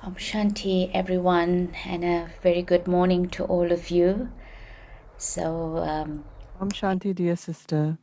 Shanti, everyone, and a very good morning to all of you. So, Shanti, dear sister.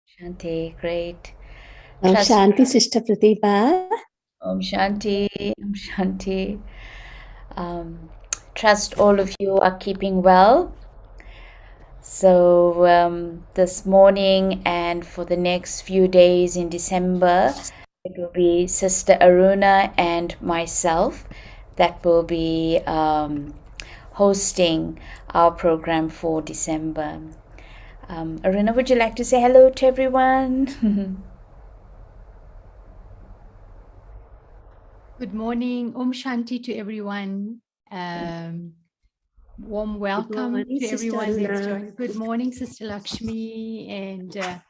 Shanti, great. Trust, Shanti, Sister Pratibha. Shanti, Shanti. Um, trust all of you are keeping well. So, this morning and for the next few days in December, it will be Sister Aruna and myself that will be hosting our program for December. Aruna, would you like to say hello to everyone? Good morning. Om Shanti to everyone. Warm welcome morning, to Sister everyone that's Aruna. joined. Good morning, Sister Lakshmi. And the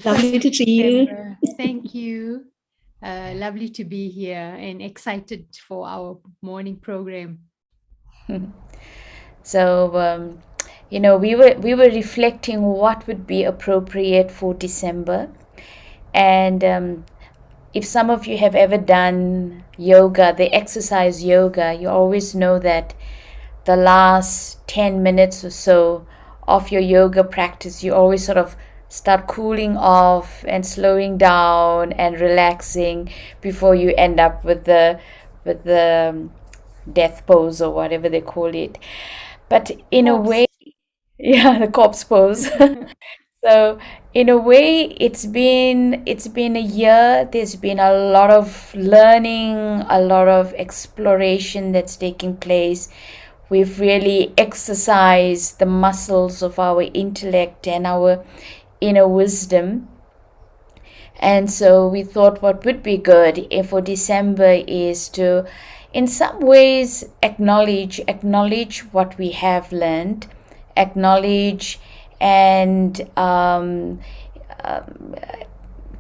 Lovely 1st of to see you. December. Thank you. Lovely to be here and excited for our morning program. So, we were reflecting what would be appropriate for December, and if some of you have ever done yoga, the exercise yoga, you always know that the last 10 minutes or so of your yoga practice, you always sort of start cooling off and slowing down and relaxing before you end up with the death pose or whatever they call it. But in a way, yeah, the corpse pose. So in a way, it's been a year. There's been a lot of learning, a lot of exploration that's taking place. We've really exercised the muscles of our intellect and our inner wisdom. And so we thought what would be good for December is to, in some ways, acknowledge what we have learned, acknowledge and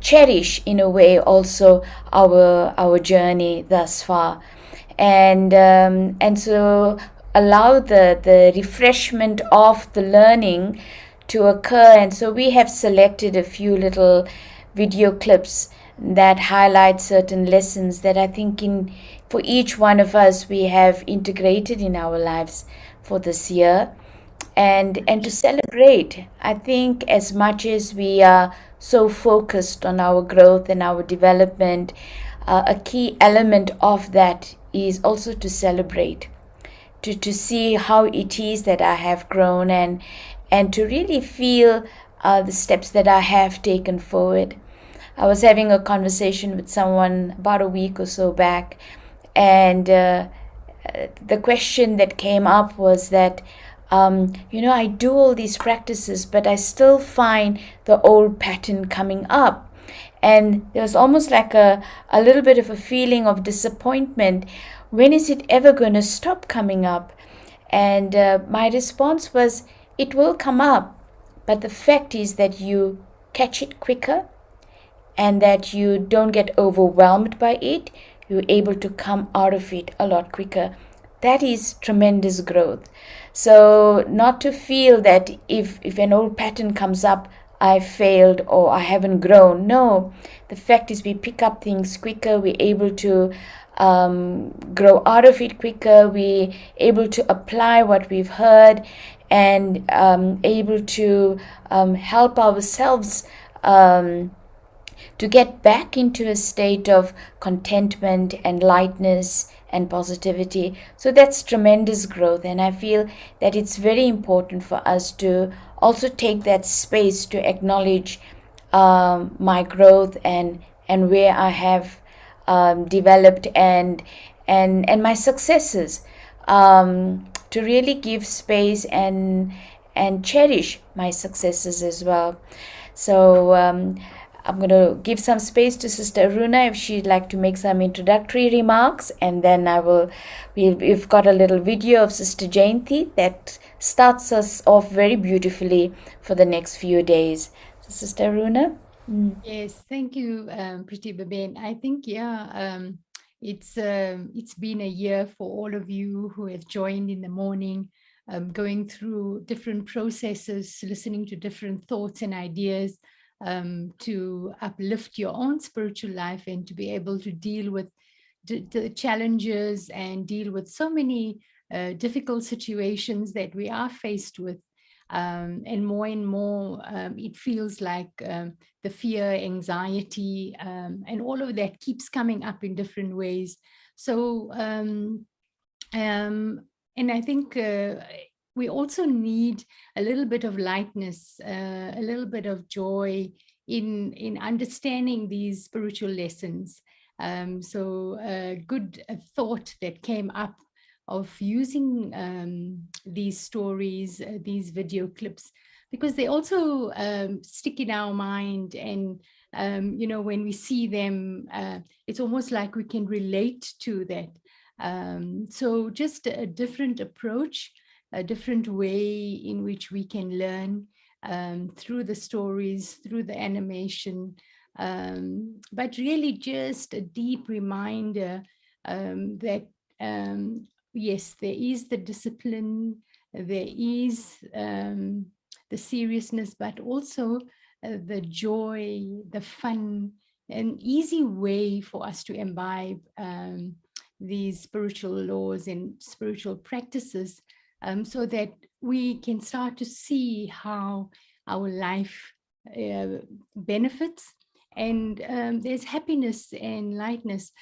cherish in a way also our journey thus far, and so allow the refreshment of the learning to occur. And so we have selected a few little video clips that highlight certain lessons that I think in for each one of us we have integrated in our lives for this year, and to celebrate. I think as much as we are so focused on our growth and our development, a key element of that is also to celebrate, to see how it is that I have grown, and to really feel the steps that I have taken forward. I was having a conversation with someone about a week or so back, and the question that came up was that, I do all these practices, but I still find the old pattern coming up. And there was almost like a little bit of a feeling of disappointment. When is it ever going to stop coming up? And my response was, it will come up, but the fact is that you catch it quicker and that you don't get overwhelmed by it. You're able to come out of it a lot quicker. That is tremendous growth. So not to feel that if an old pattern comes up, I failed or I haven't grown. No, the fact is we pick up things quicker. We're able to grow out of it quicker. We're able to apply what we've heard, and able to help ourselves to get back into a state of contentment and lightness and positivity. So that's tremendous growth. And I feel that it's very important for us to also take that space to acknowledge my growth, and where I have developed, and my successes, to really give space and cherish my successes as well. So I'm going to give some space to Sister Aruna if she'd like to make some introductory remarks, and then we've got a little video of Sister Jayanti that starts us off very beautifully for the next few days. So, Sister Aruna? Yes, thank you, Pratibha Ben. I think, it's been a year for all of you who have joined in the morning, going through different processes, listening to different thoughts and ideas, to uplift your own spiritual life and to be able to deal with the challenges and deal with so many difficult situations that we are faced with. And more, it feels like the fear, anxiety, and all of that keeps coming up in different ways. So, and I think we also need a little bit of lightness, a little bit of joy in understanding these spiritual lessons. So a good thought that came up of using these stories, these video clips, because they also stick in our mind. And, you know, when we see them, it's almost like we can relate to that. So just a different approach, a different way in which we can learn through the stories, through the animation, but really just a deep reminder that yes, there is the discipline, there is the seriousness, but also the joy, the fun, an easy way for us to imbibe these spiritual laws and spiritual practices, so that we can start to see how our life benefits, and there's happiness and lightness.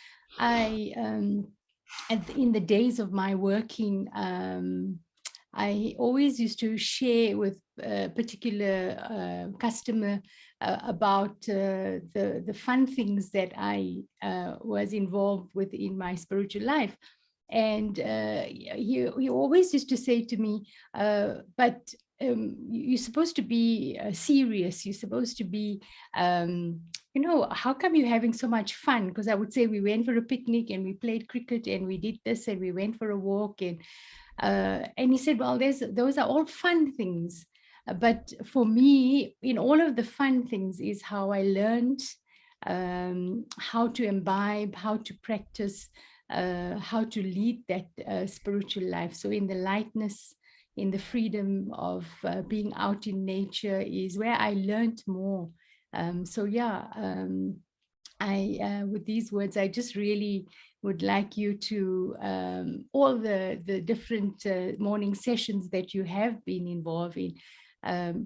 In the days of my working, I always used to share with a particular customer about the fun things that I was involved with in my spiritual life. And he always used to say to me, but you're supposed to be serious. You're supposed to be, you know, how come you're having so much fun? Because I would say we went for a picnic and we played cricket and we did this and we went for a walk. And he said, well, those are all fun things. But for me, in all of the fun things is how I learned how to imbibe, how to practice, how to lead that spiritual life. So in the lightness, in the freedom of being out in nature is where I learned more. So yeah, with these words, I just really would like you to, all the different morning sessions that you have been involved in,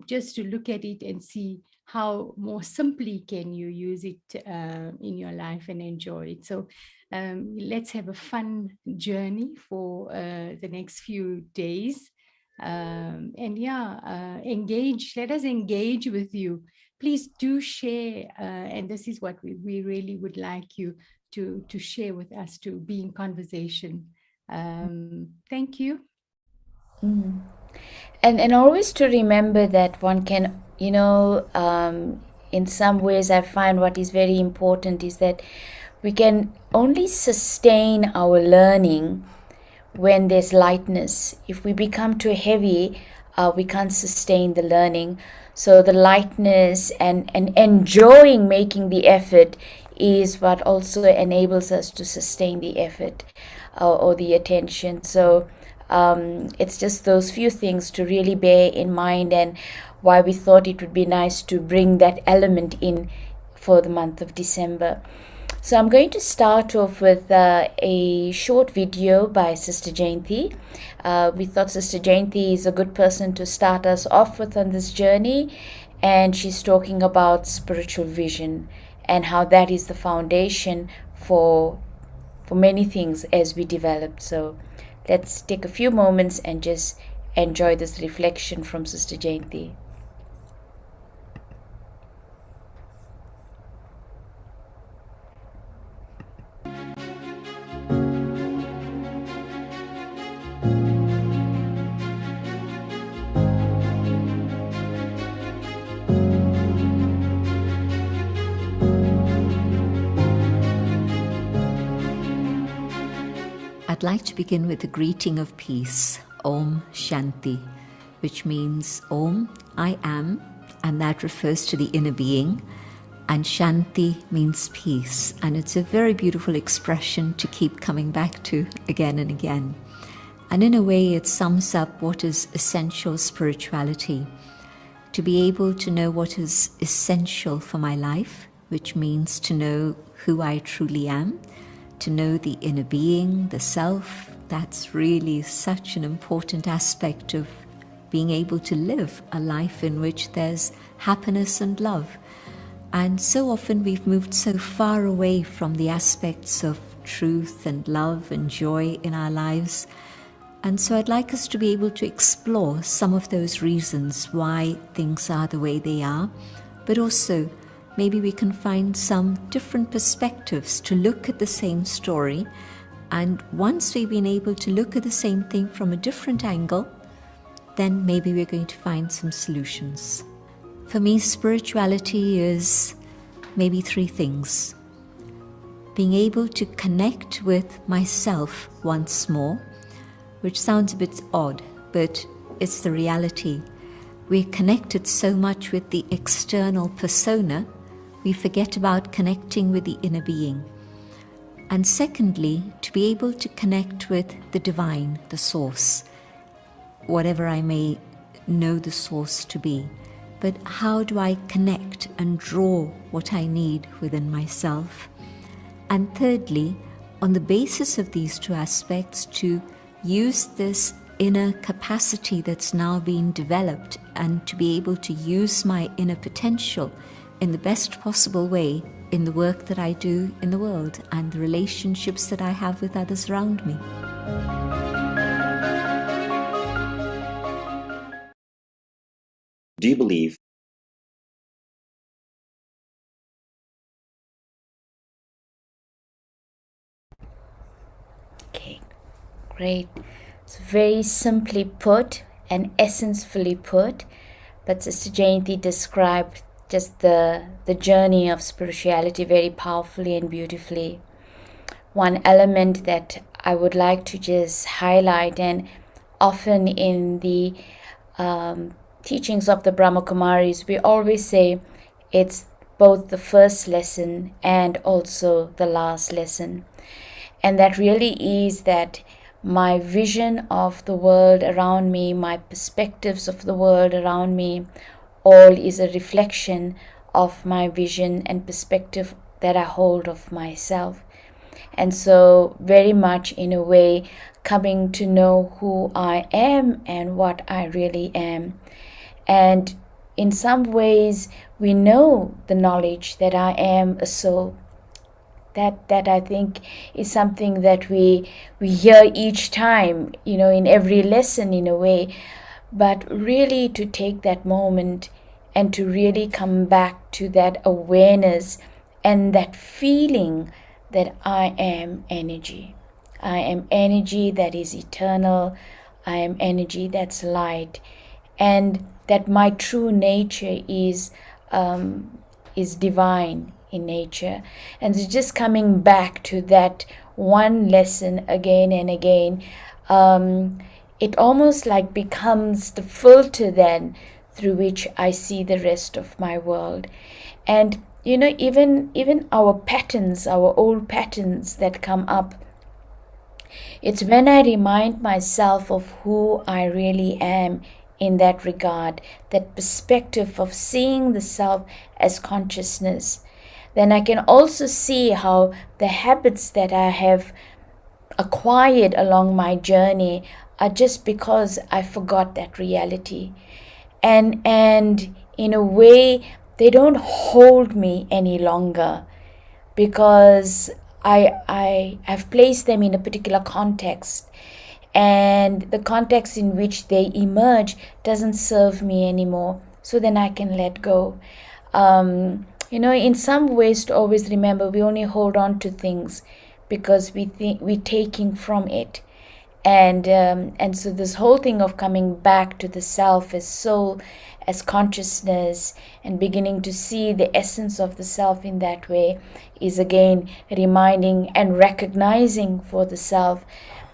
just to look at it and see how more simply can you use it in your life and enjoy it. So let's have a fun journey for the next few days. And yeah, engage, let us engage with you. Please do share, and this is what we really would like you to share with us, to be in conversation. Thank you. And always to remember that one can, you know, in some ways I find what is very important is that we can only sustain our learning when there's lightness. If we become too heavy, we can't sustain the learning. So the lightness and enjoying making the effort is what also enables us to sustain the effort or the attention. So it's just those few things to really bear in mind, and why we thought it would be nice to bring that element in for the month of December. So I'm going to start off with a short video by Sister Jayanti. We thought Sister Jayanti is a good person to start us off with on this journey, and she's talking about spiritual vision and how that is the foundation for many things as we develop. So let's take a few moments and just enjoy this reflection from Sister Jayanti. I'd like to begin with a greeting of peace, Om Shanti, which means Om, I am, and that refers to the inner being, and Shanti means peace, and it's a very beautiful expression to keep coming back to again and again. And in a way, it sums up what is essential spirituality, to be able to know what is essential for my life, which means to know who I truly am, to know the inner being, the self. That's really such an important aspect of being able to live a life in which there's happiness and love. And so often we've moved so far away from the aspects of truth and love and joy in our lives. And so I'd like us to be able to explore some of those reasons why things are the way they are, but also maybe we can find some different perspectives to look at the same story. And once we've been able to look at the same thing from a different angle, then maybe we're going to find some solutions. For me, spirituality is maybe 3 things. Being able to connect with myself once more, which sounds a bit odd, but it's the reality. We're connected so much with the external persona, we forget about connecting with the inner being. And secondly, to be able to connect with the divine, the source, whatever I may know the source to be. But how do I connect and draw what I need within myself? And thirdly, on the basis of these 2 aspects, to use this inner capacity that's now being developed and to be able to use my inner potential in the best possible way in the work that I do in the world and the relationships that I have with others around me. Do you believe Okay, great. It's very simply put and essentially put, but Sister Jayanti described just the journey of spirituality very powerfully and beautifully. One element that I would like to just highlight, and often in the teachings of the Brahma Kumaris, we always say it's both the first lesson and also the last lesson. And that really is that my vision of the world around me, my perspectives of the world around me, all is a reflection of my vision and perspective that I hold of myself. And so very much in a way coming to know who I am and what I really am. And in some ways we know the knowledge that I am a soul. That I think is something that we hear each time, in every lesson in a way. But really to take that moment and to really come back to that awareness and that feeling that I am energy. I am energy that is eternal. I am energy that's light. And that my true nature is divine in nature. And so just coming back to that one lesson again and again, it almost like becomes the filter then through which I see the rest of my world. And even our patterns, our old patterns that come up, it's when I remind myself of who I really am in that regard, that perspective of seeing the self as consciousness, then I can also see how the habits that I have acquired along my journey are just because I forgot that reality. And in a way, they don't hold me any longer because I've placed them in a particular context. And the context in which they emerge doesn't serve me anymore. So then I can let go. In some ways, to always remember, we only hold on to things because we think we're taking from it. And so this whole thing of coming back to the self as soul, as consciousness, and beginning to see the essence of the self in that way is again reminding and recognizing for the self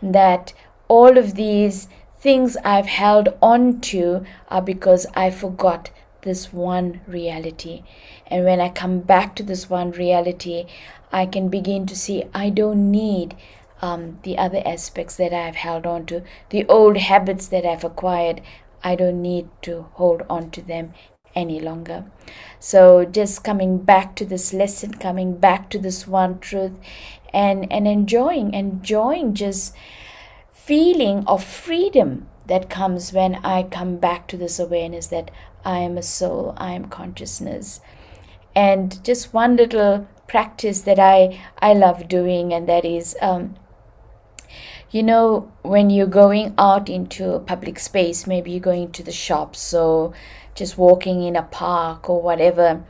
that all of these things I've held on to are because I forgot this one reality. And when I come back to this one reality, I can begin to see I don't need the other aspects that I've held on to, the old habits that I've acquired. I don't need to hold on to them any longer. So just coming back to this lesson, coming back to this one truth, and enjoying just feeling of freedom that comes when I come back to this awareness that I am a soul, I am consciousness. And just one little practice that I love doing, and that is, when you're going out into a public space, maybe you're going to the shops or just walking in a park or whatever,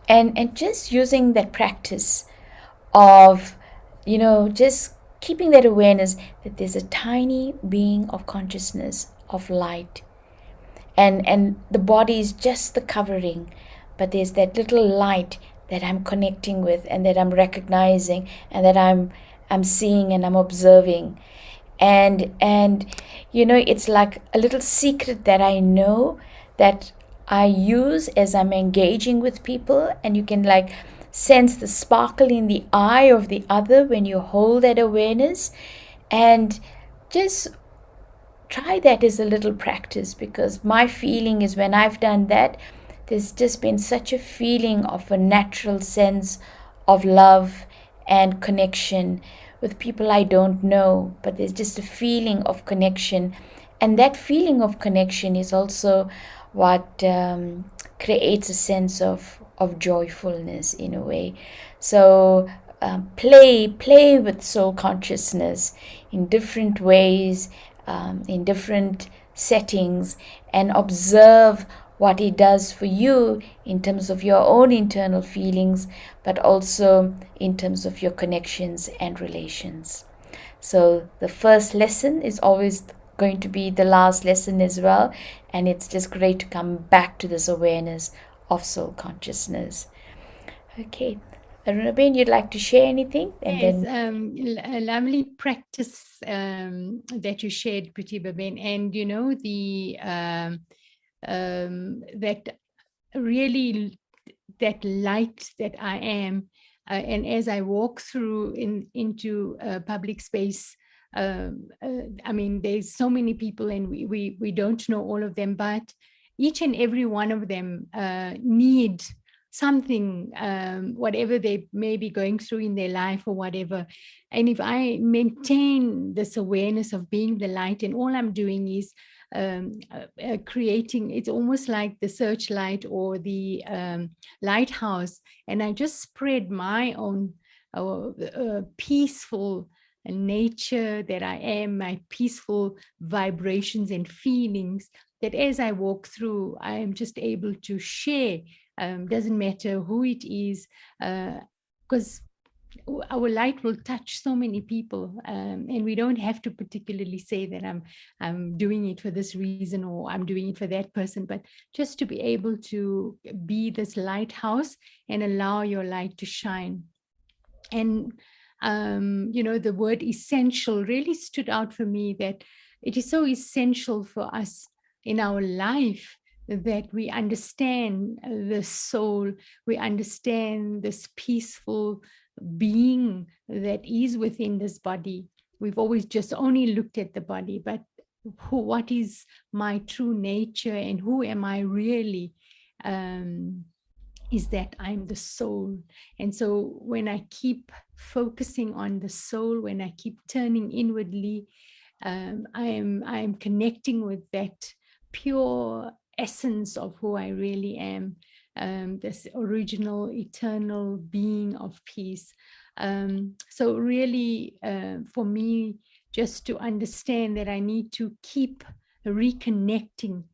and just using that practice of, just keeping that awareness that there's a tiny being of consciousness, of light, and the body is just the covering, but there's that little light that I'm connecting with and that I'm recognizing and that I'm seeing and I'm observing. And it's like a little secret that I know that I use as I'm engaging with people, and you can like sense the sparkle in the eye of the other when you hold that awareness. And just try that as a little practice, because my feeling is when I've done that, there's just been such a feeling of a natural sense of love and connection with people I don't know, but there's just a feeling of connection. And that feeling of connection is also what creates a sense of joyfulness in a way. So play with soul consciousness in different ways, in different settings, and observe what it does for you in terms of your own internal feelings, but also in terms of your connections and relations. So the first lesson is always going to be the last lesson as well, and it's just great to come back to this awareness of soul consciousness. Okay, Arunaben, you'd like to share anything? And Yes, then a lovely practice that you shared, Pratibha-ben, and that really, that light that I am, and as I walk through into public space, I mean, there's so many people, and we don't know all of them, but each and every one of them need something, whatever they may be going through in their life or whatever. And if I maintain this awareness of being the light, and all I'm doing is creating, it's almost like the searchlight or the lighthouse, and I just spread my own peaceful nature that I am, my peaceful vibrations and feelings, that as I walk through, I am just able to share. Doesn't matter who it is, because our light will touch so many people, and we don't have to particularly say that I'm doing it for this reason or I'm doing it for that person, but just to be able to be this lighthouse and allow your light to shine. And the word essential really stood out for me, that it is so essential for us in our life that we understand the soul, we understand this peaceful being that is within this body. We've always just only looked at the body, but what is my true nature and who am I really? Is that I'm the soul. And so when I keep focusing on the soul, when I keep turning inwardly, I am connecting with that pure essence of who I really am, this original eternal being of peace. So really, for me, just to understand that I need to keep reconnecting.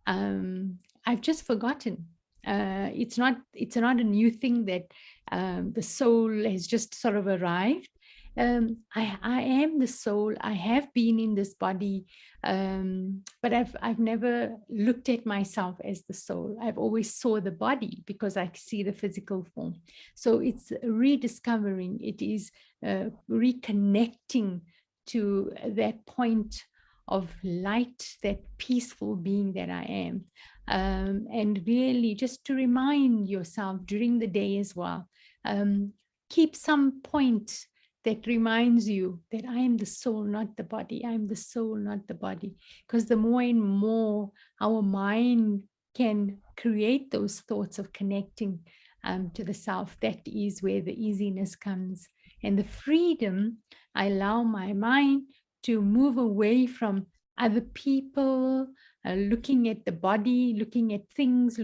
I've just forgotten. It's not a new thing that the soul has just sort of arrived. I am the soul. I have been in this body, but I've never looked at myself as the soul. I've always saw the body because I see the physical form. So it's rediscovering. It is reconnecting to that point of light, that peaceful being that I am. And really just to remind yourself during the day as well, keep some point that reminds you that I am the soul, not the body. I am the soul, not the body. Because the more and more our mind can create those thoughts of connecting to the self, that is where the easiness comes. And the freedom, I allow my mind to move away from other people, looking at the body, looking at things,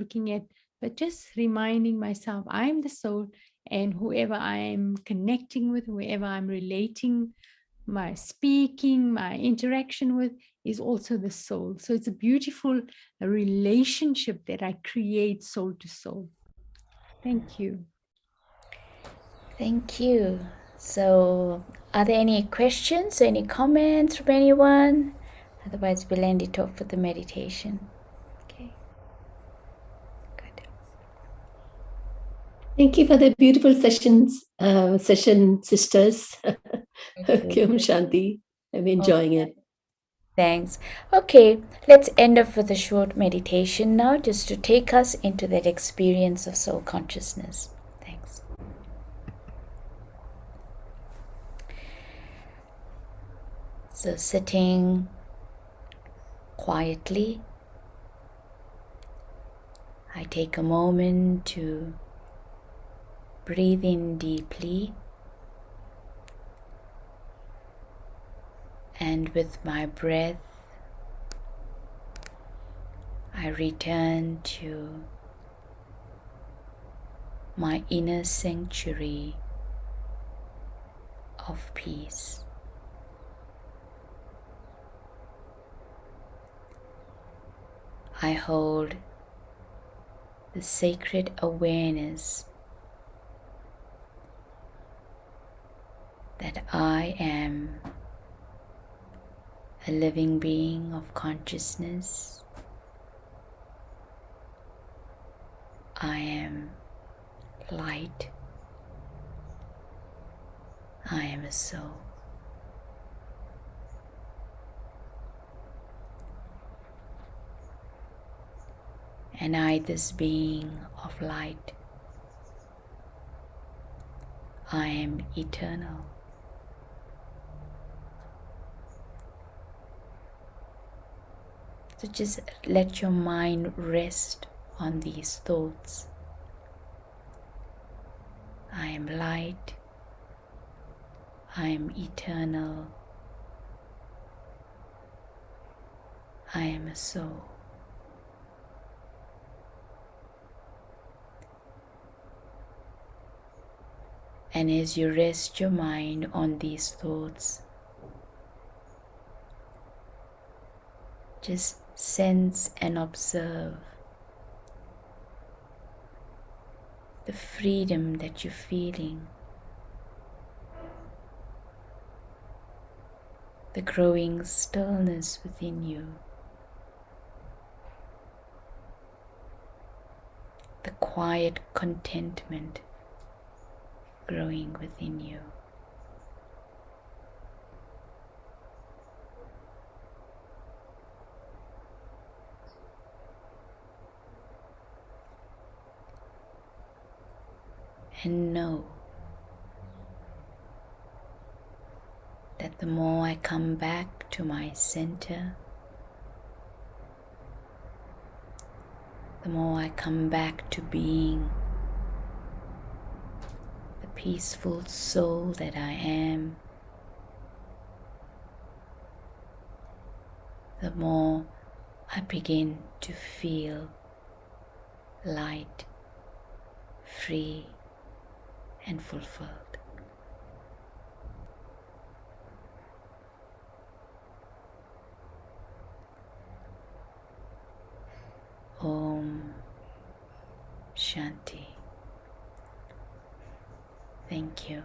but just reminding myself, I'm the soul, and whoever I am connecting with, whoever I'm relating, my speaking, my interaction with, is also the soul. So it's a beautiful relationship that I create soul to soul. Thank you. Thank you. So, are there any questions, any comments from anyone? Otherwise, we'll end it off with the meditation. Okay. Good. Thank you for the beautiful session, sisters. Kyom Shanti. I'm enjoying it. Thanks. Okay, let's end off with a short meditation now, just to take us into that experience of soul consciousness. Thanks. So, sitting quietly, I take a moment to breathe in deeply, and with my breath, I return to my inner sanctuary of peace. I hold the sacred awareness that I am a living being of consciousness. I am light. I am a soul. And I, this being of light, I am eternal. So just let your mind rest on these thoughts. I am light. I am eternal. I am a soul. And as you rest your mind on these thoughts, just sense and observe the freedom that you're feeling, the growing stillness within you, the quiet contentment growing within you. And know that the more I come back to my center, the more I come back to being the peaceful soul that I am, the more I begin to feel light, free, and fulfilled. Om Shanti. Thank you.